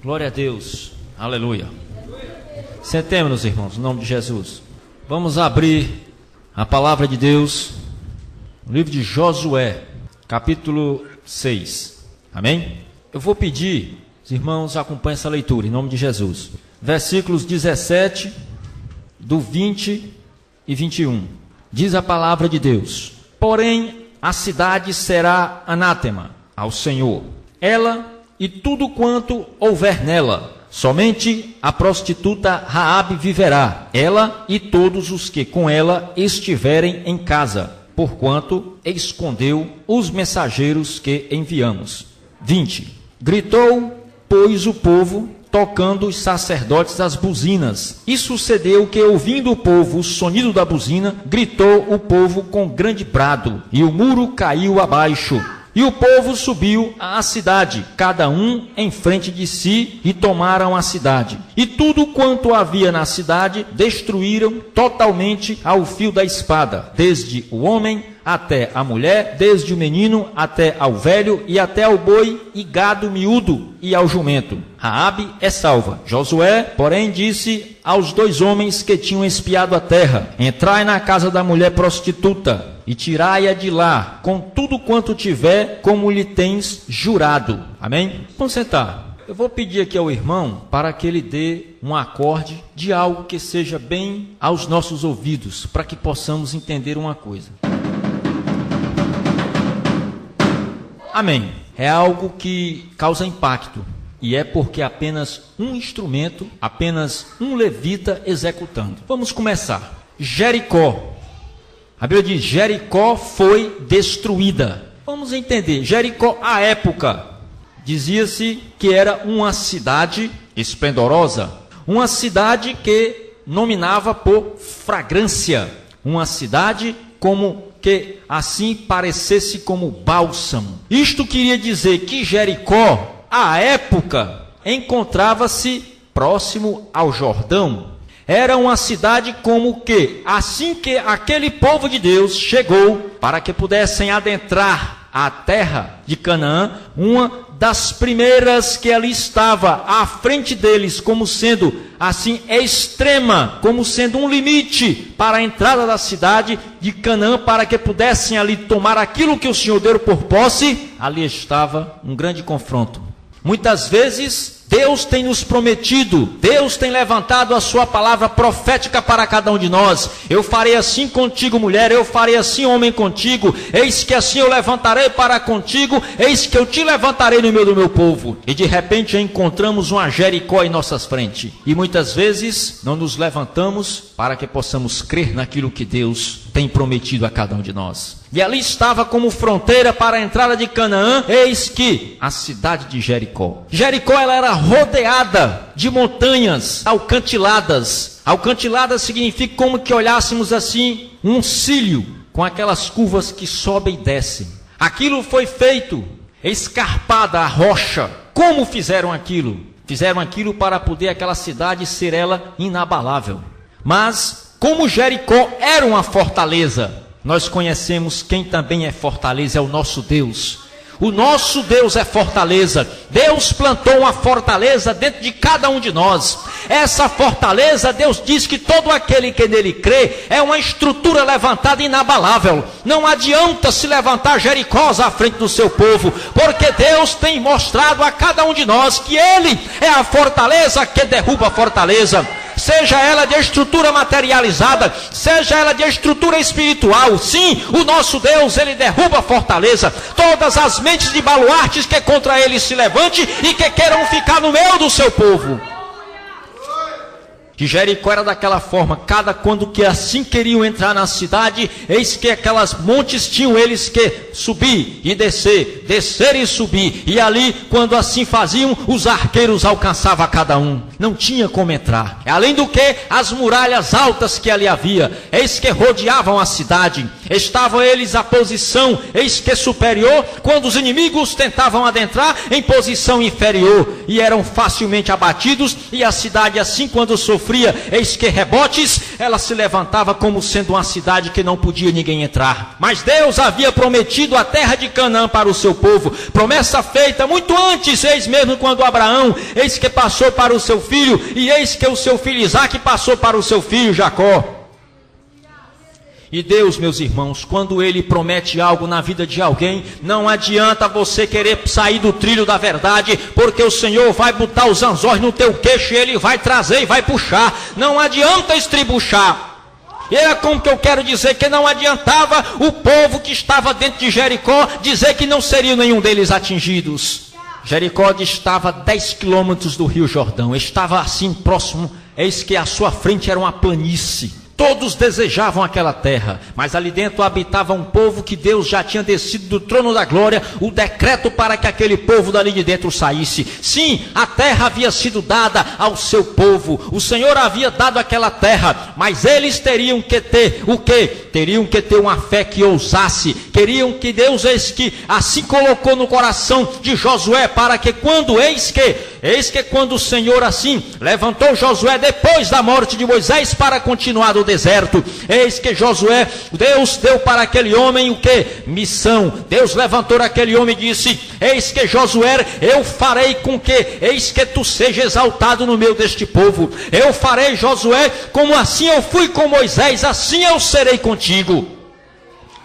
Glória a Deus. Aleluia. Sentemos-nos, irmãos, no nome de Jesus. Vamos abrir a palavra de Deus no livro de Josué, capítulo 6. Amém? Eu vou pedir, os irmãos, acompanhem essa leitura, em nome de Jesus. Versículos 17, do 20 e 21. Diz a palavra de Deus: porém, a cidade será anátema ao Senhor, ela e tudo quanto houver nela. Somente a prostituta Raabe viverá, ela e todos os que com ela estiverem em casa, porquanto escondeu os mensageiros que enviamos. 20. Gritou, pois, o povo, tocando os sacerdotes as buzinas. E sucedeu que, ouvindo o povo o sonido da buzina, gritou o povo com grande brado, e o muro caiu abaixo. E o povo subiu à cidade, cada um em frente de si, e tomaram a cidade. E tudo quanto havia na cidade destruíram totalmente ao fio da espada, desde o homem até a mulher, desde o menino até ao velho, e até ao boi e gado miúdo e ao jumento. Raabe é salva. Josué, porém, disse aos 2 homens que tinham espiado a terra: entrai na casa da mulher prostituta e tirai-a de lá, com tudo quanto tiver, como lhe tens jurado. Amém? Vamos sentar. Eu vou pedir aqui ao irmão para que ele dê um acorde de algo que seja bem aos nossos ouvidos, para que possamos entender uma coisa. Amém. É algo que causa impacto, e é porque é apenas um instrumento, apenas um levita executando. Vamos começar. Jericó. A Bíblia diz: Jericó foi destruída. Vamos entender. Jericó, à época, dizia-se que era uma cidade esplendorosa, uma cidade que nominava por fragrância, uma cidade como que assim parecesse como bálsamo. Isto queria dizer que Jericó, à época, encontrava-se próximo ao Jordão. Era uma cidade como que, assim que aquele povo de Deus chegou para que pudessem adentrar a terra de Canaã, uma das primeiras que ali estava à frente deles, como sendo assim extrema, como sendo um limite para a entrada da cidade de Canaã, para que pudessem ali tomar aquilo que o Senhor deu por posse, ali estava um grande confronto. Muitas vezes Deus tem nos prometido, Deus tem levantado a sua palavra profética para cada um de nós. Eu farei assim contigo, mulher, eu farei assim, homem, contigo. Eis que assim eu levantarei para contigo, eis que eu te levantarei no meio do meu povo. E de repente encontramos uma Jericó em nossas frentes. E muitas vezes não nos levantamos para que possamos crer naquilo que Deus tem prometido a cada um de nós. E ali estava como fronteira para a entrada de Canaã, eis que a cidade de Jericó. Jericó, ela era rodeada de montanhas alcantiladas. Alcantiladas significa como que olhássemos assim um cílio, com aquelas curvas que sobem e descem. Aquilo foi feito escarpada a rocha. Como fizeram aquilo? Fizeram aquilo para poder aquela cidade ser ela inabalável. Mas como Jericó era uma fortaleza, nós conhecemos quem também é fortaleza, é o nosso Deus. O nosso Deus é fortaleza. Deus plantou uma fortaleza dentro de cada um de nós. Essa fortaleza, Deus diz que todo aquele que nele crê é uma estrutura levantada inabalável. Não adianta se levantar Jericós à frente do seu povo, porque Deus tem mostrado a cada um de nós que Ele é a fortaleza que derruba a fortaleza. Seja ela de estrutura materializada, seja ela de estrutura espiritual. Sim, o nosso Deus, Ele derruba a fortaleza. Todas as mentes de baluartes que contra Ele se levante e que queiram ficar no meio do seu povo. Que Jericó era daquela forma, quando que assim queriam entrar na cidade, eis que aquelas montes tinham eles que subir e descer, descer e subir, e ali, quando assim faziam, os arqueiros alcançavam cada um, não tinha como entrar. Além do que, as muralhas altas que ali havia, eis que rodeavam a cidade, estavam eles à posição, eis que superior, quando os inimigos tentavam adentrar em posição inferior, e eram facilmente abatidos, e a cidade assim, quando sofria sofria, eis que rebotes, ela se levantava como sendo uma cidade que não podia ninguém entrar. Mas Deus havia prometido a terra de Canaã para o seu povo, promessa feita muito antes, eis mesmo quando Abraão, eis que passou para o seu filho, e eis que o seu filho Isaque passou para o seu filho Jacó. E Deus, meus irmãos, quando Ele promete algo na vida de alguém, não adianta você querer sair do trilho da verdade, porque o Senhor vai botar os anzóis no teu queixo e Ele vai trazer e vai puxar. Não adianta estribuchar. E era como que eu quero dizer que não adiantava o povo que estava dentro de Jericó dizer que não seria nenhum deles atingidos. Jericó estava a 10 quilômetros do Rio Jordão, estava assim próximo, eis que à sua frente era uma planície. Todos desejavam aquela terra, mas ali dentro habitava um povo que Deus já tinha descido do trono da glória, o decreto para que aquele povo dali de dentro saísse. Sim, a terra havia sido dada ao seu povo, o Senhor havia dado aquela terra, mas eles teriam que ter o quê? Teriam que ter uma fé que ousasse, queriam que Deus, eis que assim colocou no coração de Josué, para que quando, eis que quando o Senhor assim levantou Josué depois da morte de Moisés para continuar o deserto, eis que Josué, Deus deu para aquele homem o que? Missão. Deus levantou aquele homem e disse: eis que Josué, eu farei com que, eis que tu seja exaltado no meio deste povo. Eu farei, Josué, como assim eu fui com Moisés, assim eu serei contigo.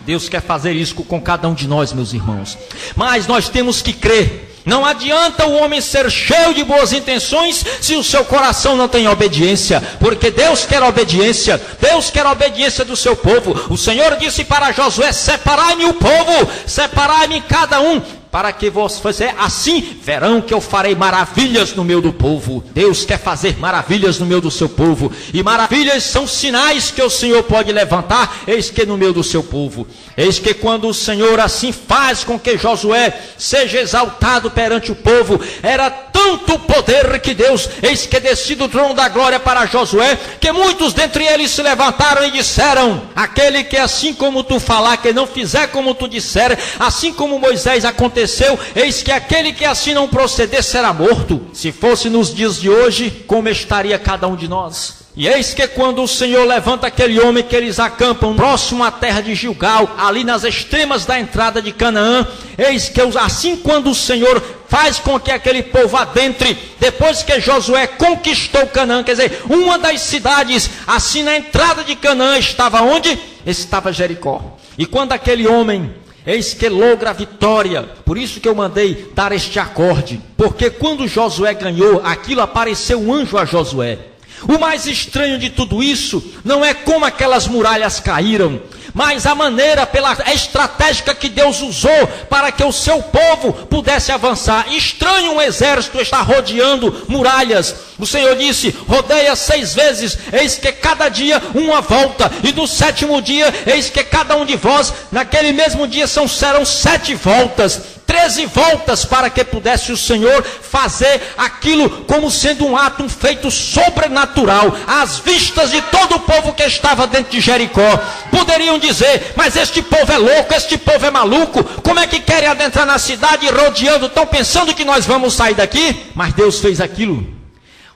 Deus quer fazer isso com cada um de nós, meus irmãos, mas nós temos que crer. Não adianta o homem ser cheio de boas intenções se o seu coração não tem obediência, porque Deus quer obediência, Deus quer a obediência do seu povo. O Senhor disse para Josué: separai-me o povo, separai-me cada um, para que você assim verão que eu farei maravilhas no meio do povo. Deus quer fazer maravilhas no meio do seu povo, e maravilhas são sinais que o Senhor pode levantar, eis que no meio do seu povo. Eis que quando o Senhor assim faz com que Josué seja exaltado perante o povo, era tanto o poder que Deus, eis que descido do trono da glória para Josué, que muitos dentre eles se levantaram e disseram: aquele que assim como tu falar, que não fizer como tu disser, assim como Moisés aconteceu, eis que aquele que assim não proceder será morto. Se fosse nos dias de hoje, como estaria cada um de nós? E eis que quando o Senhor levanta aquele homem que eles acampam próximo à terra de Gilgal, ali nas extremas da entrada de Canaã, eis que assim quando o Senhor faz com que aquele povo adentre, depois que Josué conquistou Canaã, quer dizer, uma das cidades, assim na entrada de Canaã estava onde? Estava Jericó. E quando aquele homem, eis que logra a vitória, por isso que eu mandei dar este acorde, porque quando Josué ganhou, aquilo apareceu um anjo a Josué. O mais estranho de tudo isso não é como aquelas muralhas caíram, mas a maneira pela estratégica que Deus usou para que o seu povo pudesse avançar. Estranho um exército estar rodeando muralhas. O Senhor disse: rodeia 6 vezes, eis que cada dia uma volta, e no 7º dia, eis que cada um de vós, naquele mesmo dia serão 7 voltas. 13 voltas para que pudesse o Senhor fazer aquilo como sendo um ato, um feito sobrenatural, às vistas de todo o povo que estava dentro de Jericó. Poderiam dizer: mas este povo é louco, este povo é maluco, como é que querem adentrar na cidade rodeando, estão pensando que nós vamos sair daqui? Mas Deus fez aquilo,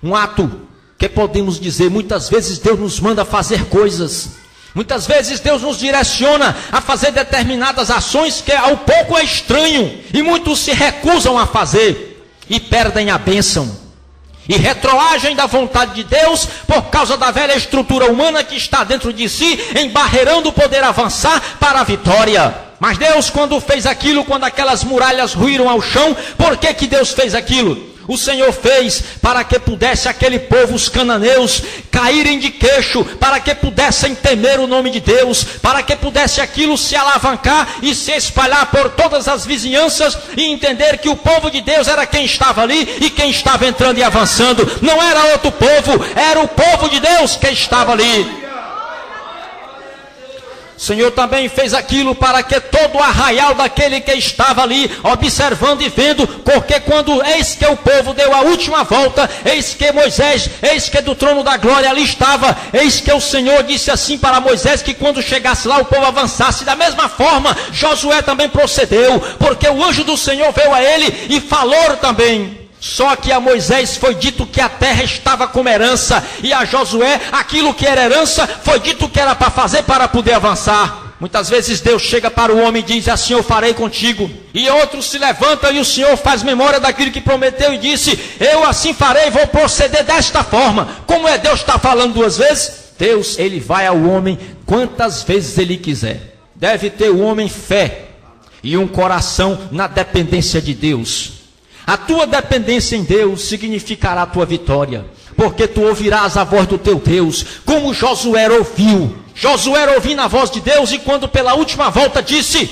um ato que podemos dizer, muitas vezes Deus nos manda fazer coisas, muitas vezes Deus nos direciona a fazer determinadas ações que ao pouco é estranho, e muitos se recusam a fazer, e perdem a bênção, e retroagem da vontade de Deus, por causa da velha estrutura humana que está dentro de si, embarreirando o poder avançar para a vitória. Mas Deus, quando fez aquilo, quando aquelas muralhas ruíram ao chão, por que Deus fez aquilo? O Senhor fez para que pudesse aquele povo, os cananeus, caírem de queixo, para que pudessem temer o nome de Deus, para que pudesse aquilo se alavancar e se espalhar por todas as vizinhanças, e entender que o povo de Deus era quem estava ali e quem estava entrando e avançando. Não era outro povo, era o povo de Deus que estava ali. O Senhor também fez aquilo para que todo o arraial daquele que estava ali, observando e vendo, porque quando eis que o povo deu a última volta, eis que Moisés, eis que do trono da glória ali estava, eis que o Senhor disse assim para Moisés, que quando chegasse lá o povo avançasse. Da mesma forma, Josué também procedeu, porque o anjo do Senhor veio a ele e falou também. Só que a Moisés foi dito que a terra estava como herança, e a Josué, aquilo que era herança, foi dito que era para fazer para poder avançar. Muitas vezes Deus chega para o homem e diz assim: eu farei contigo. E outros se levantam e o Senhor faz memória daquilo que prometeu e disse: eu assim farei, vou proceder desta forma. Como é Deus está falando duas vezes? Deus, ele vai ao homem quantas vezes ele quiser. Deve ter o homem fé e um coração na dependência de Deus. A tua dependência em Deus significará a tua vitória, porque tu ouvirás a voz do teu Deus, como Josué ouviu. Josué ouviu a voz de Deus, e quando pela última volta disse: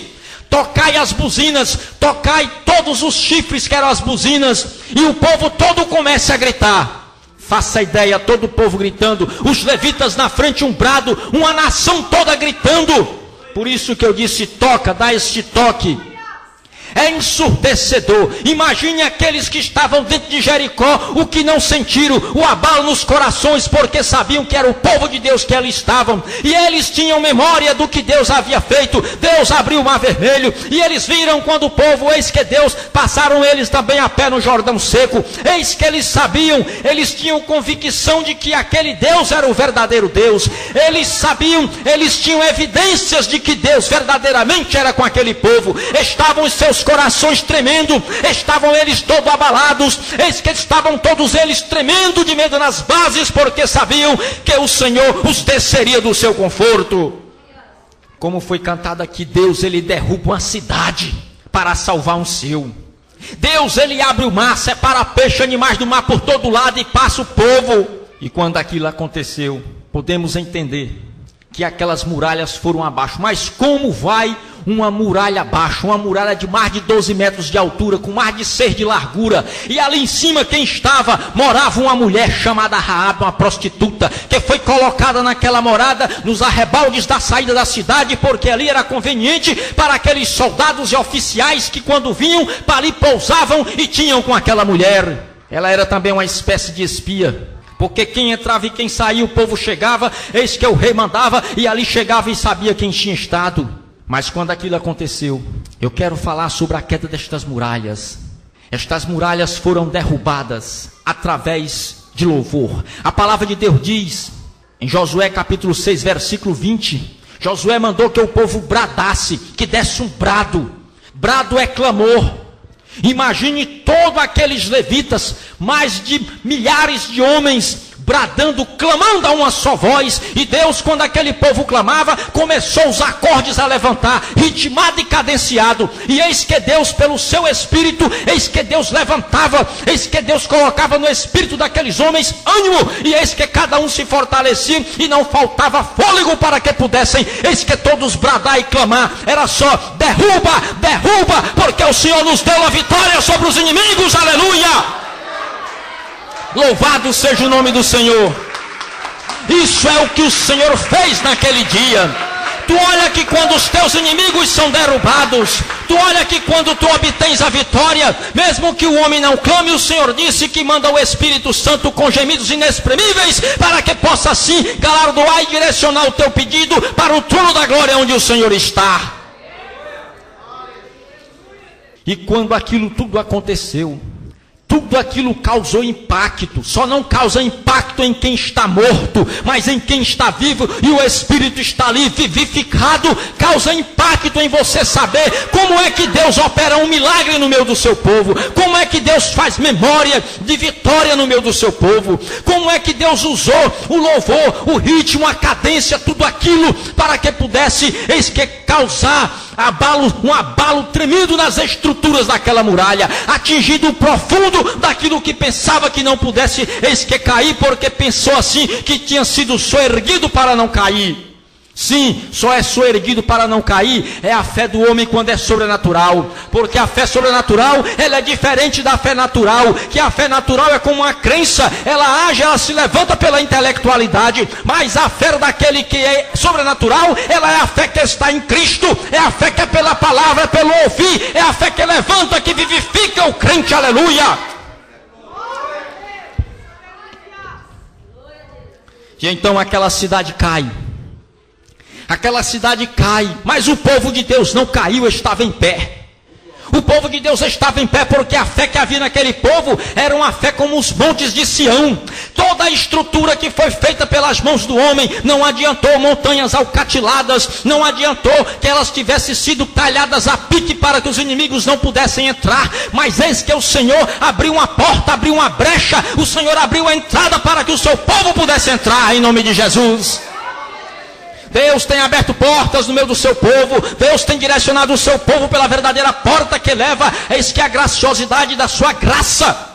tocai as buzinas, tocai todos os chifres que eram as buzinas, e o povo todo comece a gritar. Faça ideia, todo o povo gritando, os levitas na frente, um brado, uma nação toda gritando. Por isso que eu disse: toca, dá este toque. É ensurdecedor. Imagine aqueles que estavam dentro de Jericó, o que não sentiram, o abalo nos corações, porque sabiam que era o povo de Deus que ali estavam, e eles tinham memória do que Deus havia feito. Deus abriu o mar vermelho, e eles viram quando o povo, eis que Deus, passaram eles também a pé no Jordão seco. Eis que eles sabiam, eles tinham convicção de que aquele Deus era o verdadeiro Deus. Eles sabiam, eles tinham evidências de que Deus verdadeiramente era com aquele povo. Estavam os seus corações tremendo, estavam eles todos abalados, eis que estavam todos eles tremendo de medo nas bases, porque sabiam que o Senhor os desceria do seu conforto. Como foi cantado aqui, Deus ele derruba uma cidade para salvar um seu. Deus ele abre o mar, separa peixe, animais do mar por todo lado e passa o povo. E quando aquilo aconteceu, podemos entender que aquelas muralhas foram abaixo. Mas como vai uma muralha abaixo? Uma muralha de mais de 12 metros de altura, com mais de 6 de largura. E ali em cima quem estava? Morava uma mulher chamada Raabe, uma prostituta, que foi colocada naquela morada, nos arrebaldes da saída da cidade, porque ali era conveniente para aqueles soldados e oficiais que quando vinham, para ali pousavam e tinham com aquela mulher. Ela era também uma espécie de espia, porque quem entrava e quem saía, o povo chegava, eis que o rei mandava, e ali chegava e sabia quem tinha estado. Mas quando aquilo aconteceu, eu quero falar sobre a queda destas muralhas. Estas muralhas foram derrubadas através de louvor. A palavra de Deus diz, em Josué capítulo 6, versículo 20, Josué mandou que o povo bradasse, que desse um brado. Brado é clamor. Imagine todos aqueles levitas, mais de milhares de homens, bradando, clamando a uma só voz. E Deus, quando aquele povo clamava, começou os acordes a levantar, ritmado e cadenciado. E eis que Deus, pelo seu espírito, eis que Deus levantava, eis que Deus colocava no espírito daqueles homens ânimo, e eis que cada um se fortalecia, e não faltava fôlego para que pudessem, eis que todos bradar e clamar. Era só: derruba, derruba, porque o Senhor nos deu a vitória sobre os inimigos. Aleluia! Louvado seja o nome do Senhor. Isso é o que o Senhor fez naquele dia. Tu olha que quando os teus inimigos são derrubados, tu olha que quando tu obtens a vitória, mesmo que o homem não clame, o Senhor disse que manda o Espírito Santo com gemidos inexprimíveis, para que possa assim galardoar e direcionar o teu pedido para o trono da glória onde o Senhor está. E quando aquilo tudo aconteceu, tudo aquilo causou impacto. Só não causa impacto em quem está morto, mas em quem está vivo, e o Espírito está ali vivificado. Causa impacto em você saber como é que Deus opera um milagre no meio do seu povo, como é que Deus faz memória de vitória no meio do seu povo, como é que Deus usou o louvor, o ritmo, a cadência, tudo aquilo para que pudesse, eis que causar um abalo tremendo nas estruturas daquela muralha, atingindo o profundo daquilo que pensava que não pudesse, eis que cair, porque pensou assim que tinha sido soerguido para não cair. Sim, só é soerguido para não cair é a fé do homem quando é sobrenatural, porque a fé sobrenatural, ela é diferente da fé natural, que a fé natural é como uma crença, ela age, ela se levanta pela intelectualidade, mas a fé daquele que é sobrenatural, ela é a fé que está em Cristo, é a fé que é pela palavra, é pelo ouvir, é a fé que levanta, que vivifica o crente. Aleluia! E então aquela cidade cai. Aquela cidade cai, mas o povo de Deus não caiu, estava em pé. O povo de Deus estava em pé porque a fé que havia naquele povo era uma fé como os montes de Sião. Toda a estrutura que foi feita pelas mãos do homem não adiantou montanhas alcatiladas, não adiantou que elas tivessem sido talhadas a pique para que os inimigos não pudessem entrar. Mas eis que o Senhor abriu uma porta, abriu uma brecha, o Senhor abriu a entrada para que o seu povo pudesse entrar em nome de Jesus. Deus tem aberto portas no meio do seu povo. Deus tem direcionado o seu povo pela verdadeira porta que leva. Eis que a graciosidade da sua graça